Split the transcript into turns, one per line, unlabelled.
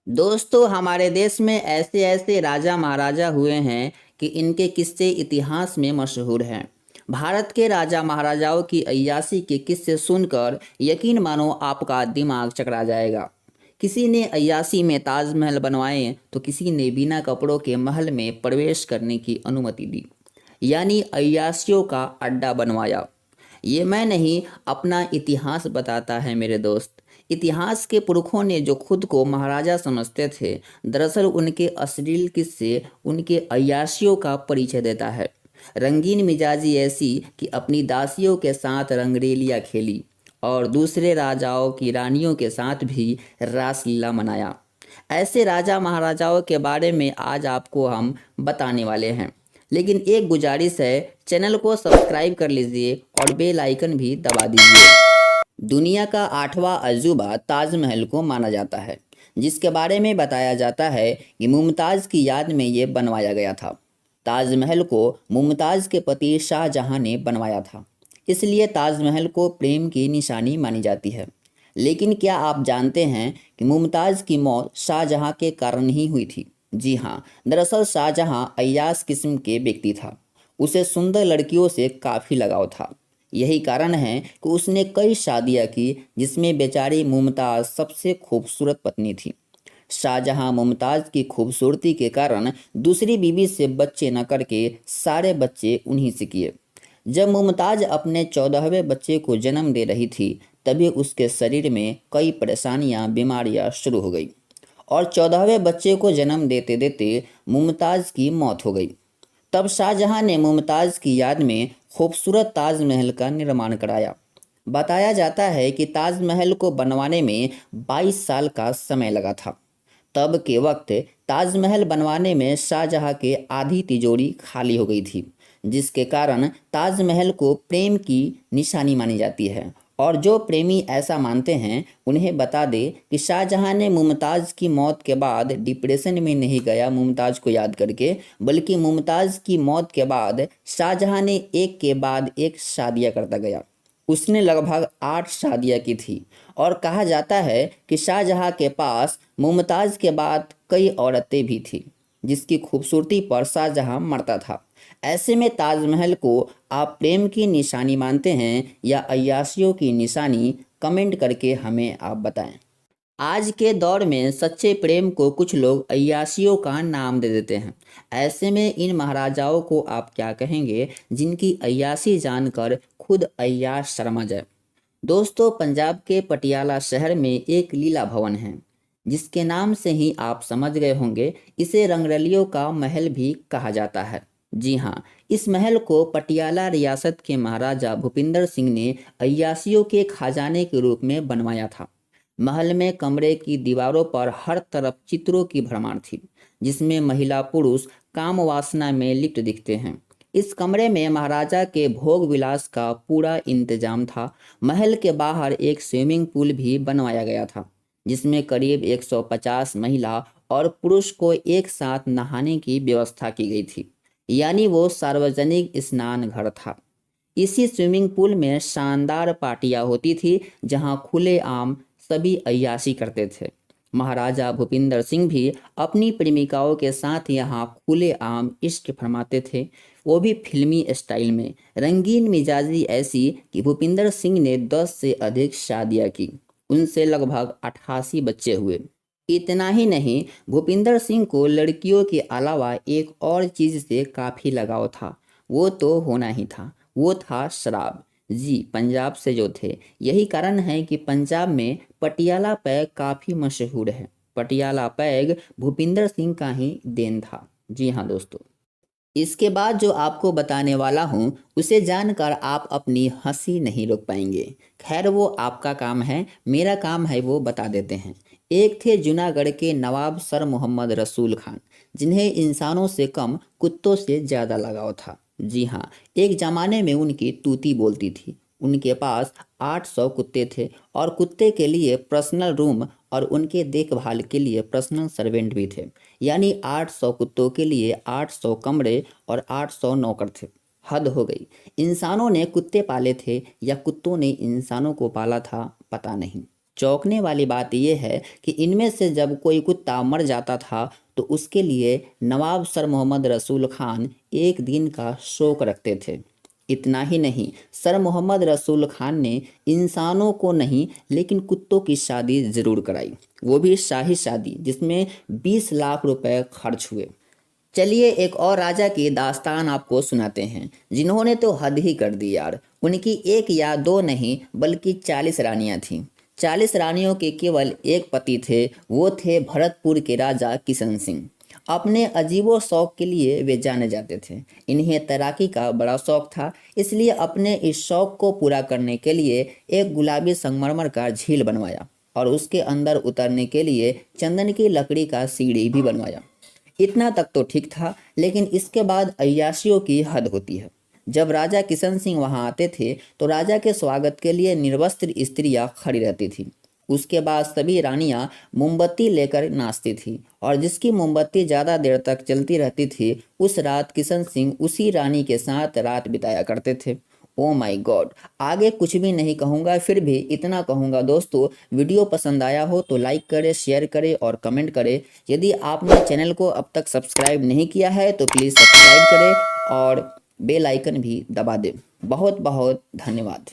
दोस्तों, हमारे देश में ऐसे ऐसे राजा महाराजा हुए हैं कि इनके किस्से इतिहास में मशहूर हैं। भारत के राजा महाराजाओं की अय्याशी के किस्से सुनकर यकीन मानो आपका दिमाग चकरा जाएगा। किसी ने अय्याशी में ताजमहल बनवाए तो किसी ने बिना कपड़ों के महल में प्रवेश करने की अनुमति दी, यानी अय्याशियों का अड्डा बनवाया। ये मैं नहीं, अपना इतिहास बताता है मेरे दोस्त। इतिहास के पुरखों ने जो खुद को महाराजा समझते थे, दरअसल उनके अश्लील किस्से उनके अय्याशियों का परिचय देता है। रंगीन मिजाजी ऐसी कि अपनी दासियों के साथ रंगरेलियां खेली और दूसरे राजाओं की रानियों के साथ भी रासलीला मनाया। ऐसे राजा महाराजाओं के बारे में आज आपको हम बताने वाले हैं। लेकिन एक गुजारिश है, चैनल को सब्सक्राइब कर लीजिए और बेल आइकन भी दबा दीजिए। दुनिया का 8वां अजूबा ताजमहल को माना जाता है, जिसके बारे में बताया जाता है कि मुमताज़ की याद में ये बनवाया गया था। ताजमहल को मुमताज़ के पति शाहजहां ने बनवाया था, इसलिए ताजमहल को प्रेम की निशानी मानी जाती है। लेकिन क्या आप जानते हैं कि मुमताज़ की मौत शाहजहां के कारण ही हुई थी? जी हाँ, दरअसल शाहजहां अय्याश किस्म के व्यक्ति था। उसे सुंदर लड़कियों से काफ़ी लगाव था। यही कारण है कि उसने कई शादियां की, जिसमें बेचारी मुमताज़ सबसे खूबसूरत पत्नी थी। शाहजहां मुमताज़ की खूबसूरती के कारण दूसरी बीवी से बच्चे न करके सारे बच्चे उन्हीं से किए। जब मुमताज़ अपने 14वें बच्चे को जन्म दे रही थी, तभी उसके शरीर में कई परेशानियां, बीमारियां शुरू हो गई और 14वें बच्चे को जन्म देते देते मुमताज़ की मौत हो गई। तब शाहजहां ने मुमताज़ की याद में खूबसूरत ताजमहल का निर्माण कराया। बताया जाता है कि ताजमहल को बनवाने में 22 साल का समय लगा था। तब के वक्त ताजमहल बनवाने में शाहजहां के आधी तिजोरी खाली हो गई थी, जिसके कारण ताजमहल को प्रेम की निशानी मानी जाती है। और जो प्रेमी ऐसा मानते हैं, उन्हें बता दे कि शाहजहां ने मुमताज़ की मौत के बाद डिप्रेशन में नहीं गया मुमताज़ को याद करके, बल्कि मुमताज़ की मौत के बाद शाहजहां ने एक के बाद एक शादियां करता गया। उसने लगभग 8 शादियां की थी और कहा जाता है कि शाहजहां के पास मुमताज़ के बाद कई औरतें भी थीं, जिसकी खूबसूरती पर शाहजहां मरता था। ऐसे में ताजमहल को आप प्रेम की निशानी मानते हैं या अय्याशियों की निशानी? कमेंट करके हमें आप बताएं। आज के दौर में सच्चे प्रेम को कुछ लोग अय्याशियों का नाम दे देते हैं। ऐसे में इन महाराजाओं को आप क्या कहेंगे, जिनकी अय्याशी जानकर खुद अय्याश शर्मा जाए? दोस्तों, पंजाब के पटियाला शहर में एक लीला भवन है, जिसके नाम से ही आप समझ गए होंगे, इसे रंगरलियों का महल भी कहा जाता है। जी हाँ, इस महल को पटियाला रियासत के महाराजा भूपिंदर सिंह ने अय्याशियों के खजाने के रूप में बनवाया था। महल में कमरे की दीवारों पर हर तरफ चित्रों की भरमार थी, जिसमें महिला पुरुष काम वासना में लिप्त दिखते हैं। इस कमरे में महाराजा के भोग विलास का पूरा इंतजाम था। महल के बाहर एक स्विमिंग पूल भी बनवाया गया था, जिसमें करीब 150 महिला और पुरुष को एक साथ नहाने की व्यवस्था की गई थी, यानी वो सार्वजनिक स्नान घर था। इसी स्विमिंग पूल में शानदार पार्टियां होती थी, जहां खुलेआम सभी अय्याशी करते थे। महाराजा भूपिंदर सिंह भी अपनी प्रेमिकाओं के साथ यहाँ खुलेआम इश्क फरमाते थे, वो भी फिल्मी स्टाइल में। रंगीन मिजाजी ऐसी कि भूपिंदर सिंह ने 10 से अधिक शादियां की, उनसे लगभग 88 बच्चे हुए। इतना ही नहीं, भूपिंदर सिंह को लड़कियों के अलावा एक और चीज़ से काफ़ी लगाव था। वो तो होना ही था, वो था शराब। जी, पंजाब से जो थे। यही कारण है कि पंजाब में पटियाला पैग काफ़ी मशहूर है। पटियाला पैग भूपिंदर सिंह का ही देन था। जी हाँ दोस्तों, इसके बाद जो आपको बताने वाला हूँ, उसे जानकर आप अपनी हंसी नहीं रोक पाएंगे। खैर, वो आपका काम है, मेरा काम है वो बता देते हैं। एक थे जूनागढ़ के नवाब सर मोहम्मद रसूल खान, जिन्हें इंसानों से कम कुत्तों से ज़्यादा लगाव था। जी हाँ, एक ज़माने में उनकी तूती बोलती थी। उनके पास 800 कुत्ते थे और कुत्ते के लिए पर्सनल रूम और उनके देखभाल के लिए पर्सनल सर्वेंट भी थे। यानी 800 कुत्तों के लिए 800 कमरे और 800 नौकर थे। हद हो गई। इंसानों ने कुत्ते पाले थे या कुत्तों ने इंसानों को पाला था, पता नहीं। चौंकने वाली बात यह है कि इनमें से जब कोई कुत्ता मर जाता था तो उसके लिए नवाब सर मोहम्मद रसूल खान एक दिन का शोक रखते थे। इतना ही नहीं, सर मोहम्मद रसूल खान ने इंसानों को नहीं लेकिन कुत्तों की शादी ज़रूर कराई, वो भी शाही शादी जिसमें 20 लाख रुपए खर्च हुए। चलिए एक और राजा की दास्तान आपको सुनाते हैं जिन्होंने तो हद ही कर दी यार। उनकी एक या दो नहीं बल्कि 40 रानियां थीं। 40 रानियों के केवल एक पति थे, वो थे भरतपुर के राजा किशन सिंह। अपने अजीबो शौक के लिए वे जाने जाते थे। इन्हें तैराकी का बड़ा शौक था, इसलिए अपने इस शौक को पूरा करने के लिए एक गुलाबी संगमरमर का झील बनवाया और उसके अंदर उतरने के लिए चंदन की लकड़ी का सीढ़ी भी बनवाया। इतना तक तो ठीक था, लेकिन इसके बाद अय्याशियों की हद होती है। जब राजा किशन सिंह वहां आते थे तो राजा के स्वागत के लिए निर्वस्त्र स्त्रियां खड़ी रहती थी। उसके बाद सभी रानियां मोमबत्ती लेकर नाचती थी और जिसकी मोमबत्ती ज़्यादा देर तक चलती रहती थी उस रात किशन सिंह उसी रानी के साथ रात बिताया करते थे। ओ माय गॉड, आगे कुछ भी नहीं कहूँगा, फिर भी इतना कहूँगा दोस्तों, वीडियो पसंद आया हो तो लाइक करें, शेयर करें और कमेंट करें। यदि आपने चैनल को अब तक सब्सक्राइब नहीं किया है तो प्लीज़ सब्सक्राइब करें और बेल आइकन भी दबा दें। बहुत बहुत धन्यवाद।